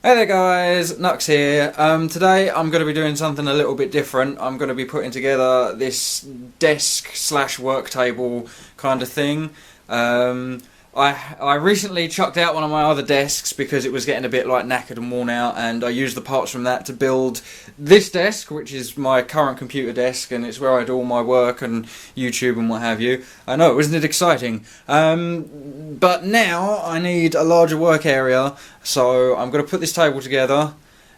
Hey there guys, Knux here. Today I'm going to be doing something a little bit different. I'm going to be putting together this desk slash work table kind of thing. I recently chucked out one of my other desks because it was getting a bit like knackered and worn out, and I used the parts from that to build this desk, which is my current computer desk, and it's where I do all my work and YouTube and what have you. I know, isn't it exciting? But now I need a larger work area, so I'm going to put this table together,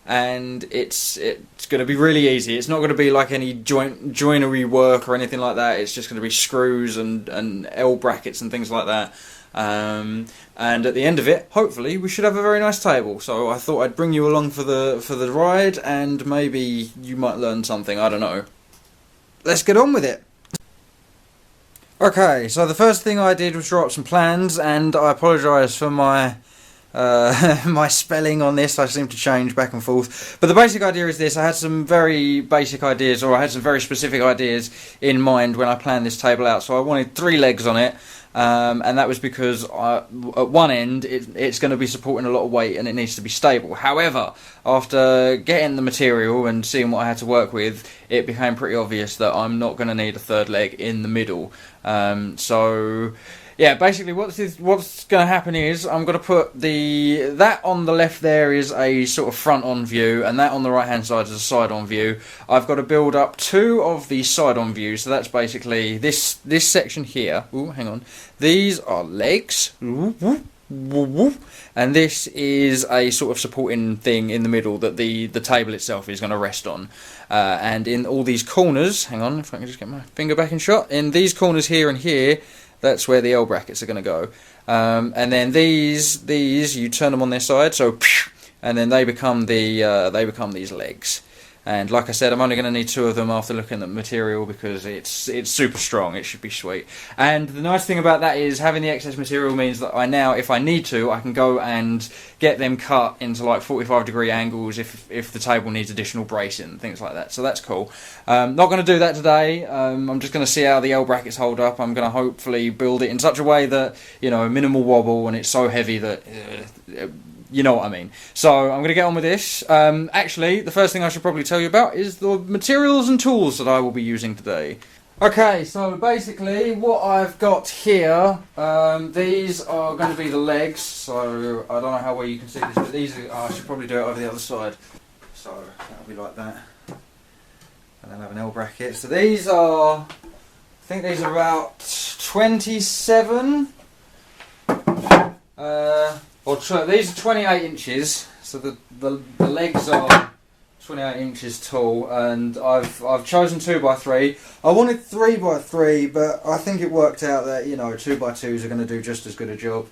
and it's going to be really easy. It's not going to be like any joinery work or anything like that. It's just going to be screws and L brackets and things like that. And at the end of it, hopefully, we should have a very nice table. So I thought I'd bring you along for the ride, and maybe you might learn something. I don't know. Let's get on with it. Okay, so the first thing I did was draw up some plans, and I apologise for my my spelling on this. I seem to change back and forth, but the basic idea is this. I had some very basic ideas, or I had some very specific ideas in mind when I planned this table out. So I wanted 3 legs on it, and that was because at one end it's going to be supporting a lot of weight and it needs to be stable. However, after getting the material and seeing what I had to work with, it became pretty obvious that I'm not going to need a 3rd leg in the middle. So yeah, basically what's going to happen is I'm going to put that on the left there is a sort of front-on view, and that on the right-hand side is a side-on view. I've got to build up 2 of the side-on views, so that's basically this section here. Ooh, hang on. These are legs. And this is a sort of supporting thing in the middle that the table itself is going to rest on. And in all these corners, hang on, if I can just get my finger back in shot, in these corners here and here, that's where the L brackets are going to go. And then these you turn them on their side, so and then they become these legs. And like I said, I'm only going to need 2 of them after looking at the material because it's super strong. It should be sweet. And the nice thing about that is having the excess material means that I now, if I need to, I can go and get them cut into like 45-degree angles if the table needs additional bracing and things like that. So that's cool. Not going to do that today. I'm just going to see how the L brackets hold up. I'm going to hopefully build it in such a way that, you know, minimal wobble, and it's so heavy that you know what I mean. So I'm going to get on with this. Actually, the first thing I should probably tell you about is the materials and tools that I will be using today. Okay, so basically what I've got here, these are going to be the legs. So I don't know how well you can see this, but these are, I should probably do it over the other side. So that'll be like that. And then have an L bracket. So these are, I think these are about 27. These are 28 inches, so the legs are 28 inches tall, and I've chosen 2x3. I wanted 3x3, but I think it worked out that, you know, 2x2s are going to do just as good a job.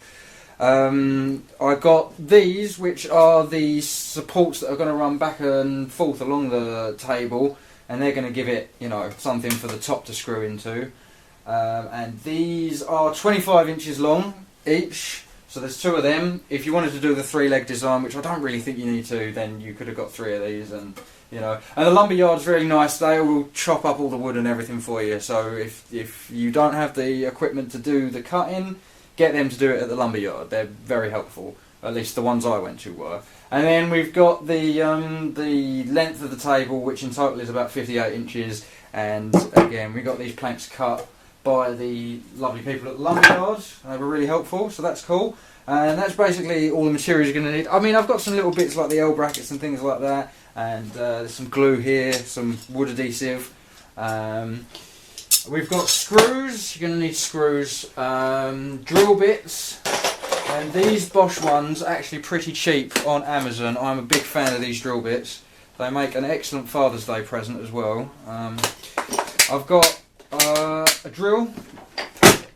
I got these, which are the supports that are going to run back and forth along the table, and they're going to give it, you know, something for the top to screw into. And these are 25 inches long each. So there's 2 of them. If you wanted to do the 3-leg design, which I don't really think you need to, then you could have got 3 of these, and you know. And the lumberyard's really nice. They will chop up all the wood and everything for you. So if you don't have the equipment to do the cutting, get them to do it at the lumberyard. They're very helpful. At least the ones I went to were. And then we've got the length of the table, which in total is about 58 inches. And again, we got these planks cut by the lovely people at the lumberyard. They were really helpful, so that's cool. And that's basically all the materials you're going to need. I mean, I've got some little bits like the L brackets and things like that, and there's some glue here, some wood adhesive. We've got screws. You're going to need screws, drill bits, and these Bosch ones are actually pretty cheap on Amazon. I'm a big fan of these drill bits. They make an excellent Father's Day present as well. I've got a drill,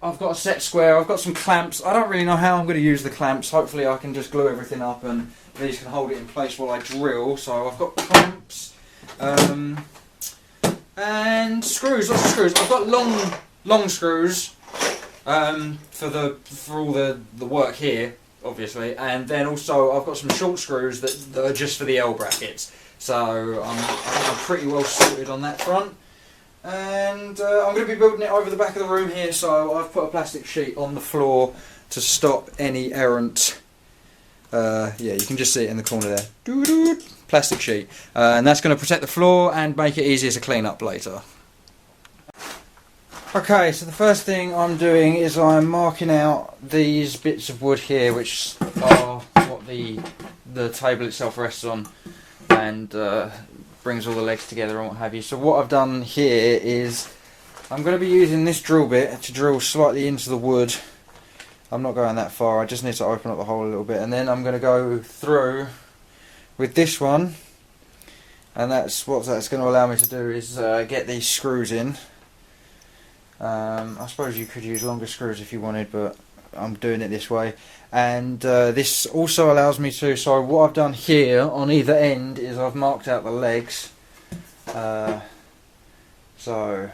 I've got a set square, I've got some clamps. I don't really know how I'm going to use the clamps. Hopefully I can just glue everything up and these can hold it in place while I drill. So I've got clamps and screws, lots of screws. I've got long screws for all the work here, obviously, and then also I've got some short screws that are just for the L brackets. So I think I'm pretty well sorted on that front. And I'm going to be building it over the back of the room here, so I've put a plastic sheet on the floor to stop any errant Yeah, you can just see it in the corner there. Doo-doo. Plastic sheet. And that's going to protect the floor and make it easier to clean up later. Okay, so the first thing I'm doing is I'm marking out these bits of wood here, which are what the table itself rests on, and brings all the legs together and what have you. So what I've done here is I'm going to be using this drill bit to drill slightly into the wood. I'm not going that far, I just need to open up the hole a little bit, and then I'm going to go through with this one, and that's what that's going to allow me to do is get these screws in. I suppose you could use longer screws if you wanted, but I'm doing it this way. And this also allows me to, so what I've done here on either end is I've marked out the legs. So,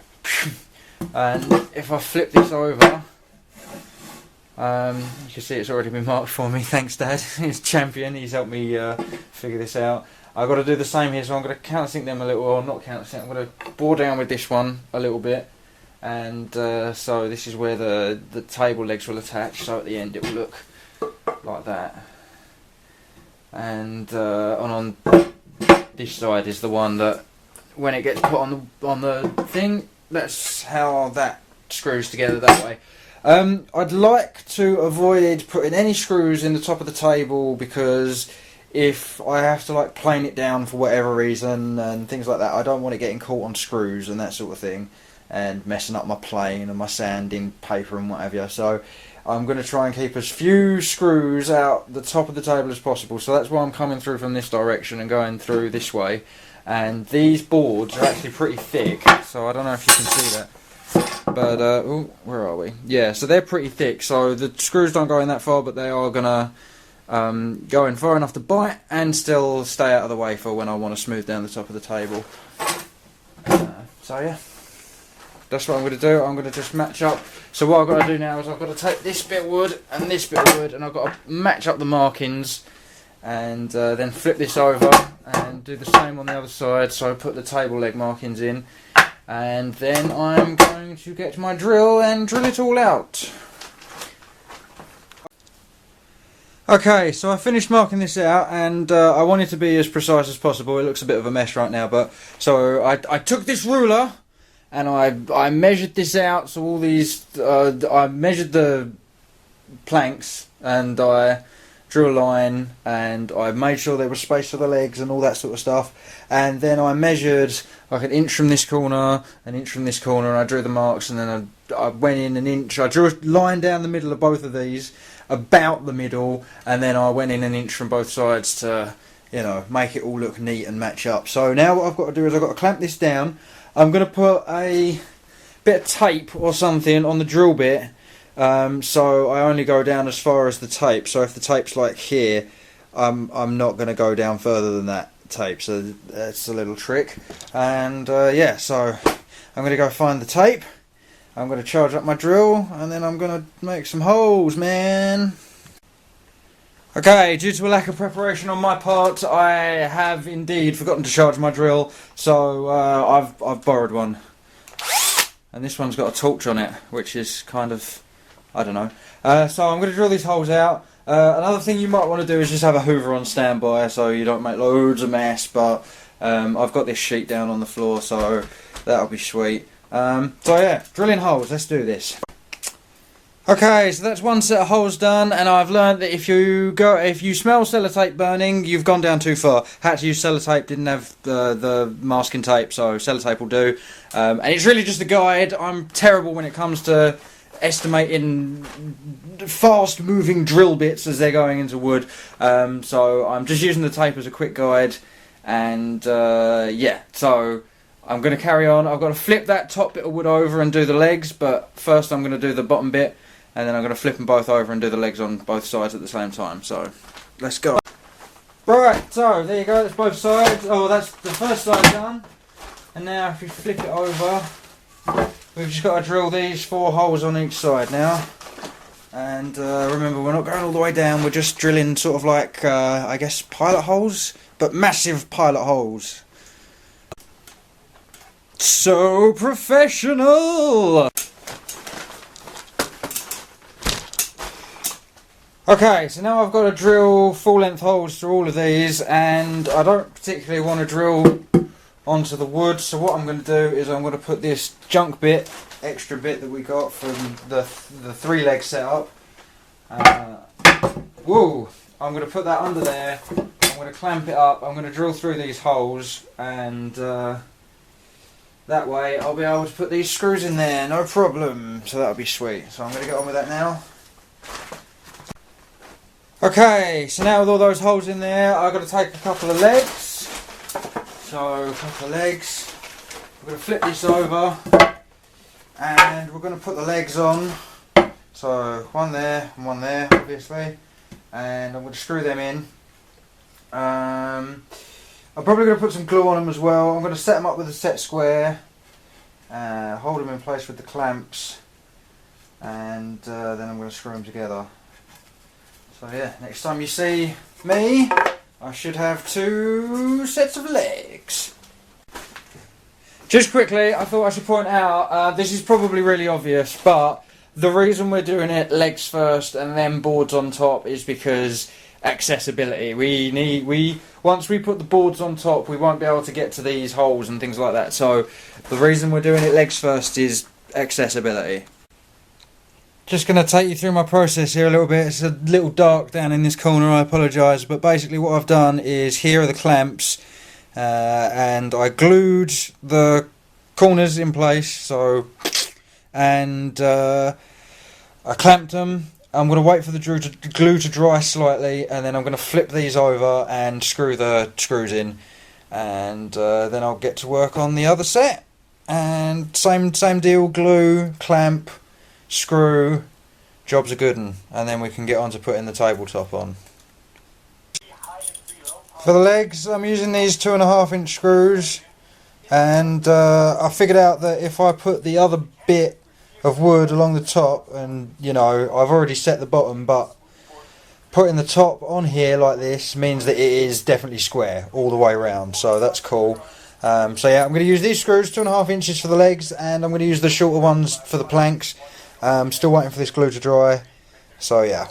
and if I flip this over, you can see it's already been marked for me. Thanks, Dad. He's champion. He's helped me figure this out. I've got to do the same here, so I'm going to countersink them a little, or not countersink. I'm going to bore down with this one a little bit. And so this is where the table legs will attach, so at the end it will look like that. And on this side is the one that when it gets put on the thing, that's how that screws together that way. I'd like to avoid putting any screws in the top of the table, because if I have to like plane it down for whatever reason and things like that, I don't want it getting caught on screws and that sort of thing, and messing up my plane and my sanding paper and what have you. So I'm going to try and keep as few screws out the top of the table as possible. So that's why I'm coming through from this direction and going through this way. And these boards are actually pretty thick, so I don't know if you can see that. But, ooh, where are we? Yeah, so they're pretty thick, so the screws don't go in that far, but they are going to go in far enough to bite and still stay out of the way for when I want to smooth down the top of the table. So yeah. That's what I'm going to do. I'm going to just match up. So what I've got to do now is I've got to take this bit of wood and this bit of wood, and I've got to match up the markings, and then flip this over and do the same on the other side. So I put the table leg markings in, and then I'm going to get my drill and drill it all out. Okay, so I finished marking this out, and I wanted to be as precise as possible. It looks a bit of a mess right now, but so I took this ruler and I measured this out. So all these, I measured the planks, and I drew a line, and I made sure there was space for the legs and all that sort of stuff. And then I measured like an inch from this corner, an inch from this corner, and I drew the marks, and then I went in an inch. I drew a line down the middle of both of these, about the middle, and then I went in an inch from both sides to, you know, make it all look neat and match up. So now what I've got to do is I've got to clamp this down. I'm going to put a bit of tape or something on the drill bit, so I only go down as far as the tape. So if the tape's like here, I'm not going to go down further than that tape. So that's a little trick. And yeah, so I'm going to go find the tape. I'm going to charge up my drill, and then I'm going to make some holes, man. Okay, due to a lack of preparation on my part, I have indeed forgotten to charge my drill, so I've borrowed one. And this one's got a torch on it, which is kind of, I don't know. So I'm going to drill these holes out. Another thing you might want to do is just have a hoover on standby, so you don't make loads of mess, but I've got this sheet down on the floor, so that'll be sweet. So yeah, drilling holes, let's do this. Okay, so that's one set of holes done, and I've learned that if you smell sellotape burning, you've gone down too far. Had to use sellotape, didn't have the masking tape, so sellotape will do. And it's really just a guide. I'm terrible when it comes to estimating fast moving drill bits as they're going into wood, so I'm just using the tape as a quick guide. And yeah, so I'm going to carry on. I've got to flip that top bit of wood over and do the legs, but first I'm going to do the bottom bit, and then I'm going to flip them both over and do the legs on both sides at the same time. So let's go. Right, so there you go, that's both sides. Oh, that's the first side done. And now if you flip it over, we've just got to drill these 4 holes on each side now. And remember, we're not going all the way down, we're just drilling sort of like, I guess, pilot holes, but massive pilot holes. So professional! Okay, so now I've got to drill full-length holes through all of these, and I don't particularly want to drill onto the wood, so what I'm going to do is I'm going to put this junk bit, extra bit that we got from the 3-leg setup. Whoa! I'm going to put that under there, I'm going to clamp it up, I'm going to drill through these holes, and that way I'll be able to put these screws in there, no problem. So that'll be sweet. So I'm going to get on with that now. Okay, so now with all those holes in there, I've got to take a couple of legs. So a couple of legs. We're going to flip this over, and we're going to put the legs on. So one there and one there, obviously, and I'm going to screw them in. I'm probably going to put some glue on them as well. I'm going to set them up with a set square, hold them in place with the clamps, and then I'm going to screw them together. So yeah, next time you see me, I should have 2 sets of legs. Just quickly, I thought I should point out, this is probably really obvious, but the reason we're doing it legs first and then boards on top is because accessibility. Once we put the boards on top, we won't be able to get to these holes and things like that. So the reason we're doing it legs first is accessibility. Just going to take you through my process here a little bit. It's a little dark down in this corner, I apologise, but basically what I've done is here are the clamps, and I glued the corners in place, and I clamped them. I'm going to wait for the glue to dry slightly, and then I'm going to flip these over and screw the screws in, and then I'll get to work on the other set. And same deal, glue, clamp, screw, job's a good one, and then we can get on to putting the tabletop on. For the legs, I'm using these 2.5-inch screws, and I figured out that if I put the other bit of wood along the top, and you know, I've already set the bottom, but putting the top on here like this means that it is definitely square all the way around, so that's cool. So yeah, I'm going to use these screws, 2.5 inches for the legs, and I'm going to use the shorter ones for the planks. Still waiting for this glue to dry, so yeah.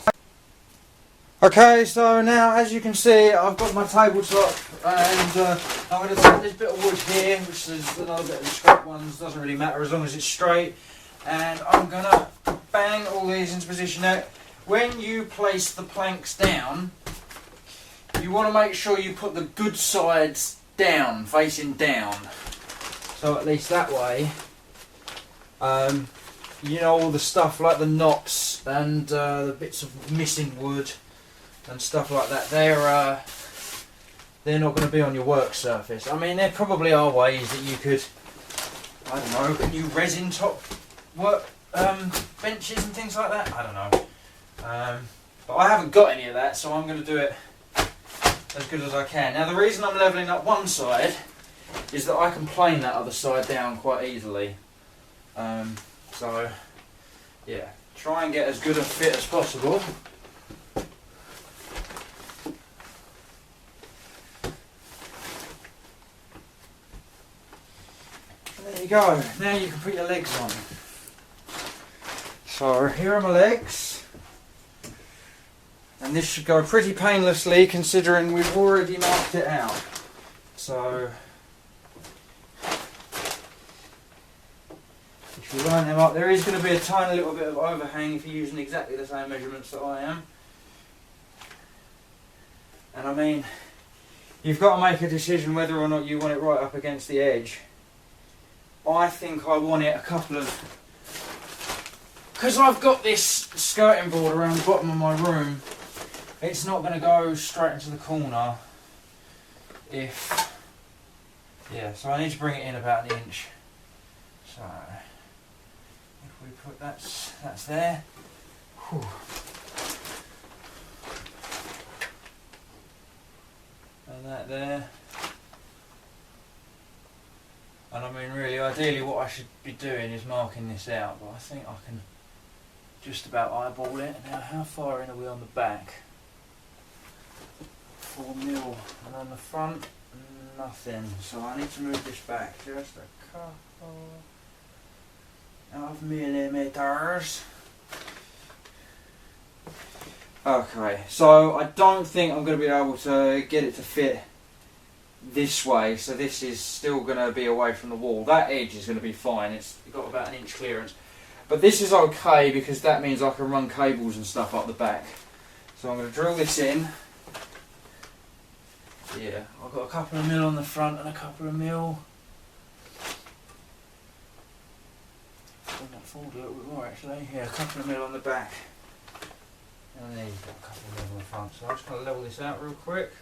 Okay, so now as you can see, I've got my tabletop, and I'm going to take this bit of wood here, which is another bit of the scrap ones, doesn't really matter as long as it's straight, and I'm going to bang all these into position. Now, when you place the planks down, you want to make sure you put the good sides down, facing down, so at least that way, you know, all the stuff like the knots and the bits of missing wood and stuff like that, they're not going to be on your work surface. I mean, there probably are ways that you could, I don't know, can you resin top work benches and things like that? I don't know. But I haven't got any of that, so I'm going to do it as good as I can. Now, the reason I'm levelling up one side is that I can plane that other side down quite easily. So, yeah, try and get as good a fit as possible. And there you go, now you can put your legs on. So, here are my legs. And this should go pretty painlessly considering we've already marked it out. So, if you line them up, there is going to be a tiny little bit of overhang if you're using exactly the same measurements that I am. And I mean, you've got to make a decision whether or not you want it right up against the edge. I think I want it a couple of... Because I've got this skirting board around the bottom of my room, it's not going to go straight into the corner if... Yeah, so I need to bring it in about an inch. So... we put that's there. Whew. And that there. And I mean, really, ideally what I should be doing is marking this out, but I think I can just about eyeball it. Now, how far in are we on the back? 4 mil. And on the front, nothing. So I need to move this back just a couple of millimeters. Okay, so I don't think I'm going to be able to get it to fit this way, so this is still going to be away from the wall. That edge is going to be fine, it's got about an inch clearance. But this is okay because that means I can run cables and stuff up the back. So I'm going to drill this in. Yeah, I've got a couple of mil on the front and a couple of mil. I'll fold it a little bit more actually. Yeah, a couple of mil on the back. And then you've got a couple of mil on the front. So I'm just going to level this out real quick.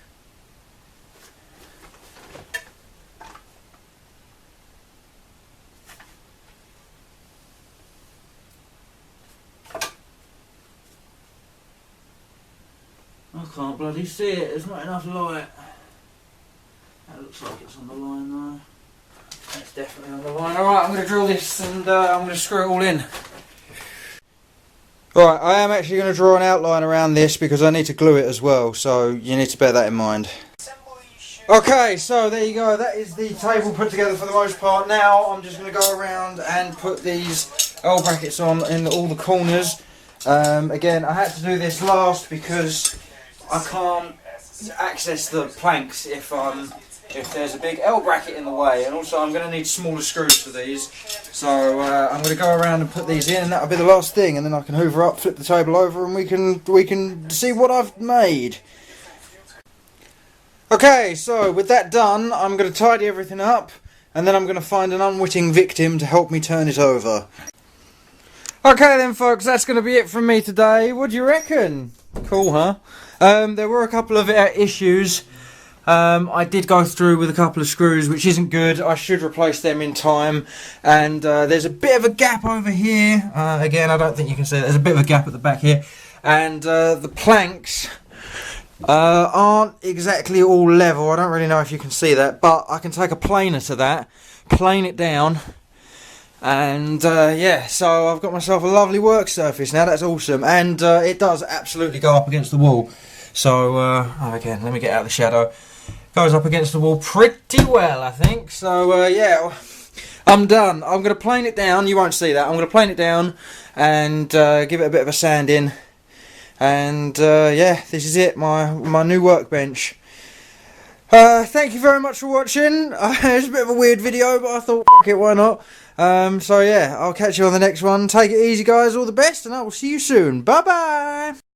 I can't bloody see it, there's not enough light. That looks like it's on the line though. That's definitely on the line. Alright, I'm going to drill this and I'm going to screw it all in. Right, I am actually going to draw an outline around this because I need to glue it as well, so you need to bear that in mind. Okay, so there you go, that is the table put together for the most part. Now I'm just going to go around and put these L brackets on in all the corners. Again, I had to do this last because I can't access the planks if there's a big L bracket in the way, and also I'm going to need smaller screws for these. So I'm going to go around and put these in, and that'll be the last thing, and then I can hoover up, flip the table over, and we can see what I've made. Okay, so with that done, I'm going to tidy everything up, and then I'm going to find an unwitting victim to help me turn it over. Okay then folks, that's going to be it from me today. What do you reckon? Cool, huh? There were a couple of issues. I did go through with a couple of screws, which isn't good. I should replace them in time. And there's a bit of a gap over here. Again, I don't think you can see it. There's a bit of a gap at the back here. And the planks aren't exactly all level. I don't really know if you can see that, but I can take a planer to that, plane it down. And yeah, so I've got myself a lovely work surface now. That's awesome, and it does absolutely go up against the wall. So again, let me get out of the shadow. Goes up against the wall pretty well, I think. So yeah, I'm done. I'm going to plane it down. You won't see that. I'm going to plane it down and give it a bit of a sand in. And yeah, this is it. My new workbench. Thank you very much for watching. It's a bit of a weird video, but I thought, fuck it, why not? So yeah, I'll catch you on the next one. Take it easy, guys. All the best, and I will see you soon. Bye bye.